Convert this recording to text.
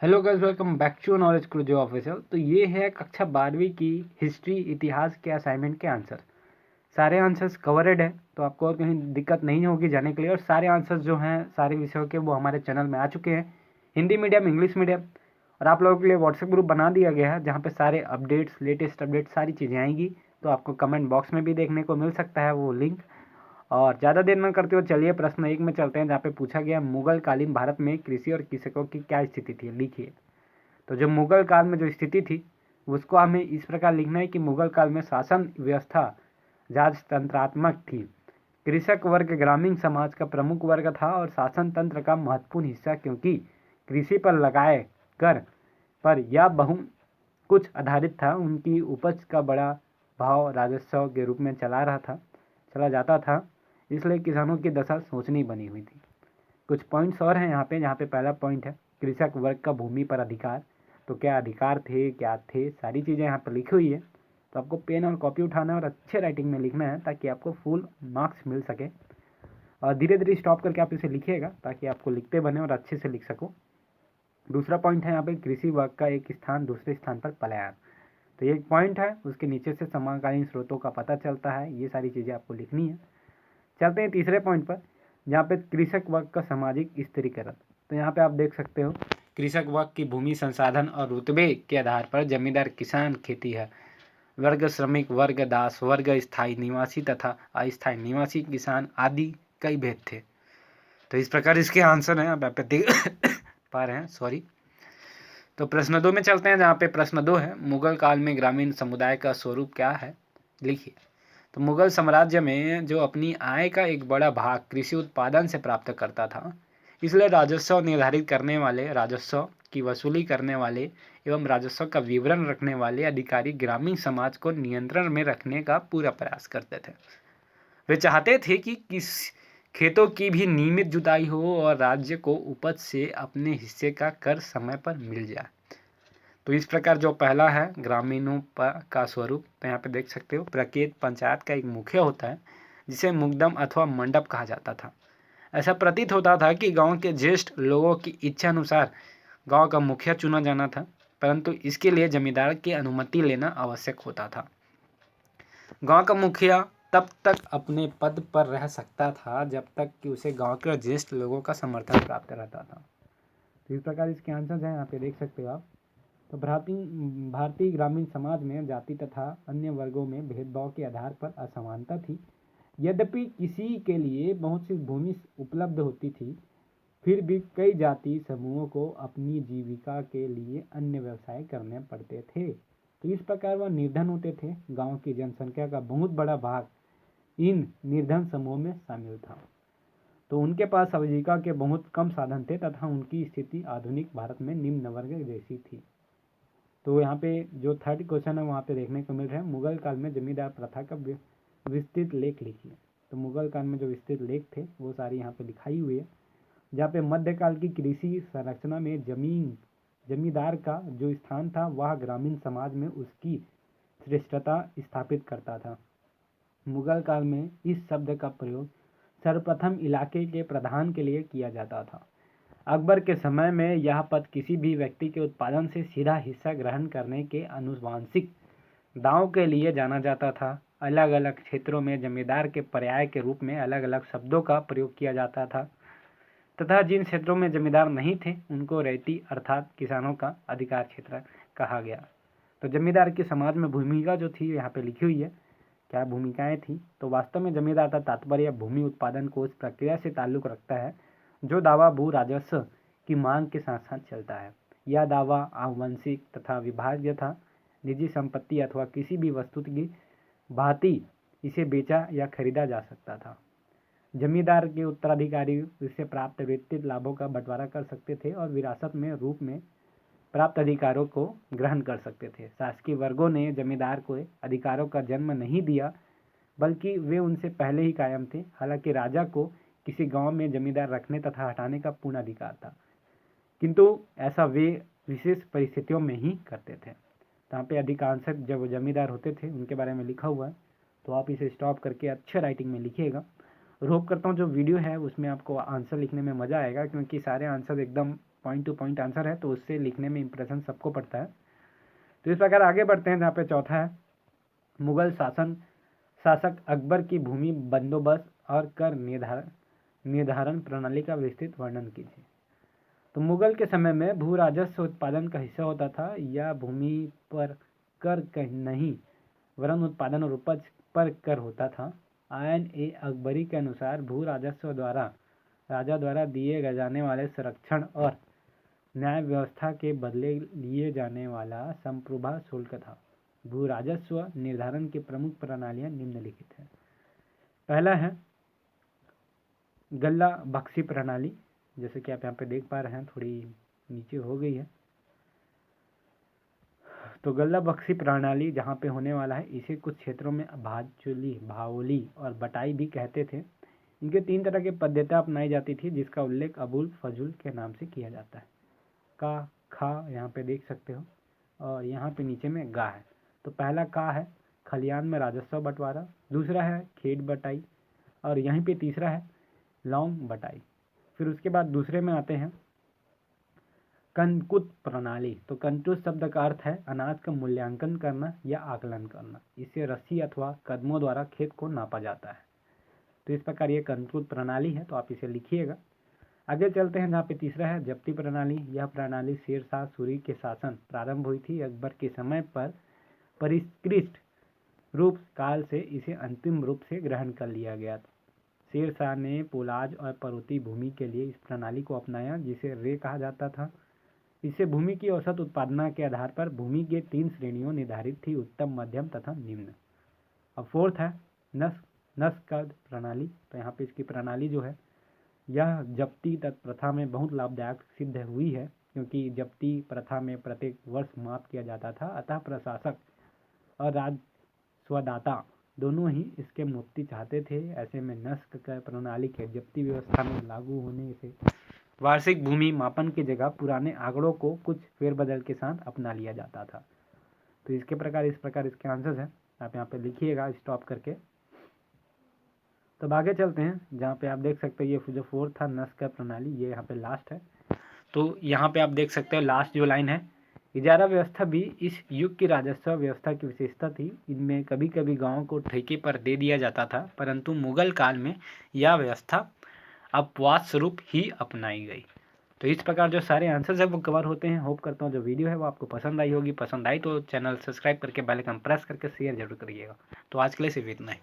Hello guys, welcome back to knowledge Cruzo official. तो ये है कक्षा 12वीं की हिस्ट्री इतिहास के असाइनमेंट के आंसर। सारे आंसर्स कवरेड है, तो आपको और कहीं दिक्कत नहीं होगी जाने के लिए। और सारे आंसर्स जो हैं सारे विषयों के वो हमारे चैनल में आ चुके हैं, हिंदी मीडियम, इंग्लिश मीडियम। और आप लोगों के लिए व्हाट्सएप ग्रुप बना दिया गया है जहाँ पे सारे अपडेट्स, लेटेस्ट अपडेट्स, सारी चीज़ें आएंगी। तो आपको कमेंट बॉक्स में भी देखने को मिल सकता है वो लिंक। और ज़्यादा देर न करते हुए चलिए प्रश्न 1 में चलते हैं, जहाँ पे पूछा गया मुगल कालीन भारत में कृषि और कृषकों की क्या स्थिति थी, लिखिए। तो जो मुगल काल में जो स्थिति थी उसको हमें इस प्रकार लिखना है कि मुगल काल में शासन व्यवस्था राजतंत्रात्मक थी। कृषक वर्ग ग्रामीण समाज का प्रमुख वर्ग था और शासन तंत्र का महत्वपूर्ण हिस्सा, क्योंकि कृषि पर लगाए कर पर यह बहु कुछ आधारित था। उनकी उपज का बड़ा भाव राजस्व के रूप में चला जाता था, इसलिए किसानों की दशा सोचनी बनी हुई थी। कुछ पॉइंट्स और हैं यहाँ पे, जहाँ पे पहला पॉइंट है कृषक वर्ग का भूमि पर अधिकार। तो क्या अधिकार थे, क्या थे, सारी चीज़ें यहाँ पर लिखी हुई है। तो आपको पेन और कॉपी उठाना है और अच्छे राइटिंग में लिखना है ताकि आपको फुल मार्क्स मिल सके। और धीरे धीरे स्टॉप करके आप इसे लिखिएगा ताकि आपको लिखते बने और अच्छे से लिख सको। दूसरा पॉइंट है यहाँ पे कृषि वर्ग का एक स्थान दूसरे स्थान पर पलायन। तो ये एक पॉइंट है, उसके नीचे से समकालीन स्रोतों का पता चलता है। ये सारी चीज़ें आपको लिखनी है। चलते हैं तीसरे पॉइंट पर, जहाँ पे कृषक वर्ग का सामाजिक स्थिरीकरण। तो यहाँ पे आप देख सकते हो कृषक वर्ग की भूमि, संसाधन और रुतबे के आधार पर जमींदार, किसान, खेती है वर्ग, श्रमिक वर्ग, दास वर्ग, स्थायी निवासी तथा अस्थायी निवासी किसान आदि कई भेद थे। तो इस प्रकार इसके आंसर हैं, आप देख पा रहे हैं, सॉरी। तो प्रश्न 2 में चलते हैं, जहाँ पे प्रश्न 2 है मुगल काल में ग्रामीण समुदाय का स्वरूप क्या है, लिखिए। तो मुगल साम्राज्य में जो अपनी आय का एक बड़ा भाग कृषि उत्पादन से प्राप्त करता था, इसलिए राजस्व निर्धारित करने वाले, राजस्व की वसूली करने वाले एवं राजस्व का विवरण रखने वाले अधिकारी ग्रामीण समाज को नियंत्रण में रखने का पूरा प्रयास करते थे। वे चाहते थे कि किस खेतों की भी नियमित जुताई हो और राज्य को उपज से अपने हिस्से का कर समय पर मिल जाए। तो इस प्रकार जो पहला है ग्रामीणों का स्वरूप, तो यहाँ पे देख सकते हो प्रत्येक पंचायत का एक मुखिया होता है जिसे मुकदम अथवा मंडप कहा जाता था। ऐसा प्रतीत होता था कि गांव के ज्येष्ठ लोगों की इच्छा अनुसार गांव का मुखिया चुना जाना था, परंतु इसके लिए जमींदार की अनुमति लेना आवश्यक होता था। गांव का मुखिया तब तक अपने पद पर रह सकता था जब तक कि उसे गांव के ज्येष्ठ लोगों का समर्थन प्राप्त रहता था। तो इस प्रकार इसके आंसर हैं, यहाँ पे देख सकते हो आप। तो भारतीय ग्रामीण समाज में जाति तथा अन्य वर्गों में भेदभाव के आधार पर असमानता थी। यद्यपि किसी के लिए बहुत सी भूमि उपलब्ध होती थी, फिर भी कई जाति समूहों को अपनी जीविका के लिए अन्य व्यवसाय करने पड़ते थे। तो इस प्रकार वह निर्धन होते थे। गांव की जनसंख्या का बहुत बड़ा भाग इन निर्धन समूहों में शामिल था। तो उनके पास आजीविका के बहुत कम साधन थे तथा उनकी स्थिति आधुनिक भारत में निम्न वर्ग जैसी थी। तो यहाँ पे जो थर्ड क्वेश्चन है वहाँ पे देखने को मिल रहा है मुगल काल में जमींदार प्रथा का विस्तृत लेख लिखिए। तो मुगल काल में जो विस्तृत लेख थे वो सारी यहाँ पे दिखाई हुई है, जहाँ पे मध्यकाल की कृषि संरचना में जमींदार का जो स्थान था वह ग्रामीण समाज में उसकी श्रेष्ठता स्थापित करता था। मुगल काल में इस शब्द का प्रयोग सर्वप्रथम इलाके के प्रधान के लिए किया जाता था। अकबर के समय में यह पद किसी भी व्यक्ति के उत्पादन से सीधा हिस्सा ग्रहण करने के आनुवांशिक दांव के लिए जाना जाता था। अलग अलग क्षेत्रों में जमींदार के पर्याय के रूप में अलग अलग शब्दों का प्रयोग किया जाता था तथा जिन क्षेत्रों में जमींदार नहीं थे उनको रैयती अर्थात किसानों का अधिकार क्षेत्र कहा गया। तो जमींदार के समाज में भूमिका जो थी यहाँ पे लिखी हुई है, क्या भूमिकाएं थी। तो वास्तव में जमींदार का तात्पर्य भूमि उत्पादन को उस प्रक्रिया से ताल्लुक रखता है जो दावा भू राजस्व की मांग के साथ साथ चलता है। यह दावा आनुवंशिक तथा विभाज्य था। निजी संपत्ति अथवा किसी भी वस्तु की भांति इसे बेचा या खरीदा जा सकता था। जमींदार के उत्तराधिकारी इससे प्राप्त वित्तीय लाभों का बंटवारा कर सकते थे और विरासत में रूप में प्राप्त अधिकारों को ग्रहण कर सकते थे। शासकीय वर्गों ने जमींदार को अधिकारों का जन्म नहीं दिया, बल्कि वे उनसे पहले ही कायम थे। हालांकि राजा को किसी गांव में जमींदार रखने तथा हटाने का पूर्ण अधिकार था, किंतु ऐसा वे विशेष परिस्थितियों में ही करते थे। यहाँ पे अधिकांश जब जमींदार होते थे उनके बारे में लिखा हुआ है, तो आप इसे स्टॉप करके अच्छे राइटिंग में लिखिएगा। और होप करता हूँ जो वीडियो है उसमें आपको आंसर लिखने में मज़ा आएगा, क्योंकि सारे आंसर एकदम पॉइंट टू पॉइंट आंसर है, तो उससे लिखने में इंप्रेशन सबको पड़ता है। तो इस प्रकार आगे बढ़ते हैं, जहाँ पे चौथा है मुगल शासक अकबर की भूमि बंदोबस्त और कर निर्धारण प्रणाली का विस्तृत वर्णन कीजिए। तो मुगल के समय में भू राजस्व उत्पादन का हिस्सा होता था, या भूमि पर कर नहीं वरन उत्पादन और उपज पर कर होता था। आयन ए अकबरी के अनुसार भू राजस्व राजा द्वारा दिए जाने वाले संरक्षण और न्याय व्यवस्था के बदले लिए जाने वाला संप्रभा शुल्क था। भू राजस्व निर्धारण की प्रमुख प्रणालियां निम्नलिखित हैं। पहला है गल्ला बख्शी प्रणाली, जैसे कि आप यहाँ पे देख पा रहे हैं, थोड़ी नीचे हो गई है। तो गल्ला बख्शी प्रणाली जहाँ पे होने वाला है, इसे कुछ क्षेत्रों में भावोली और बटाई भी कहते थे। इनके 3 तरह की पद्धतियाँ अपनाई जाती थी, जिसका उल्लेख अबुल फजूल के नाम से किया जाता है। का खा यहाँ पे देख सकते हो, और यहाँ पे नीचे में गा है। तो पहला का है खलियान में राजस्व बंटवारा, दूसरा है खेत बटाई, और यहीं पे तीसरा है लौंग बटाई। फिर उसके बाद दूसरे में आते हैं कंकुत प्रणाली। तो कंकुत शब्द का अर्थ है अनाज का मूल्यांकन करना या आकलन करना। इसे रस्सी अथवा कदमों द्वारा खेत को नापा जाता है। तो इस प्रकार ये कंकुत प्रणाली है, तो आप इसे लिखिएगा। आगे चलते हैं, जहाँ पे तीसरा है जब्ती प्रणाली। यह प्रणाली शेर शाह सूरी के शासन प्रारंभ हुई थी। अकबर के समय पर परिष्कृत रूप काल से इसे अंतिम रूप से ग्रहण कर लिया गया था। शेर शाह ने पोलाज और पर्वतीय भूमि के लिए इस प्रणाली को अपनाया, जिसे रे कहा जाता था। इससे भूमि की औसत उत्पादना के आधार पर भूमि की 3 श्रेणियों निर्धारित थी, उत्तम, मध्यम तथा निम्न। अब फोर्थ है नस्कद प्रणाली। तो यहाँ पे इसकी प्रणाली जो है, यह जब्ती प्रथा में बहुत लाभदायक सिद्ध हुई है, क्योंकि जब्ती प्रथा में प्रत्येक वर्ष माप किया जाता था। अतः प्रशासक और राजस्वदाता दोनों ही इसके मुक्ति चाहते थे। ऐसे में नस्क प्रणाली के जब्ती व्यवस्था में लागू होने से वार्षिक भूमि मापन की जगह पुराने आंकड़ों को कुछ फेरबदल के साथ अपना लिया जाता था। तो इस प्रकार इसके आंसर्स हैं, आप यहाँ पे लिखिएगा स्टॉप करके। तो आगे चलते हैं, जहाँ पे आप देख सकते हैं ये जो फोर्थ था नस्क प्रणाली, ये यहाँ पे लास्ट है। तो यहाँ पे आप देख सकते हो लास्ट जो लाइन है, इजारा व्यवस्था भी इस युग की राजस्व व्यवस्था की विशेषता थी। इनमें कभी कभी गाँव को ठेके पर दे दिया जाता था, परंतु मुगल काल में यह व्यवस्था अपवाद स्वरूप ही अपनाई गई। तो इस प्रकार जो सारे आंसर्स है वो कवर होते हैं। होप करता हूँ जो वीडियो है वो आपको पसंद आई होगी। पसंद आई तो चैनल सब्सक्राइब करके बेल आइकन प्रेस करके शेयर जरूर करिएगा। तो आज के लिए सिर्फ इतना ही।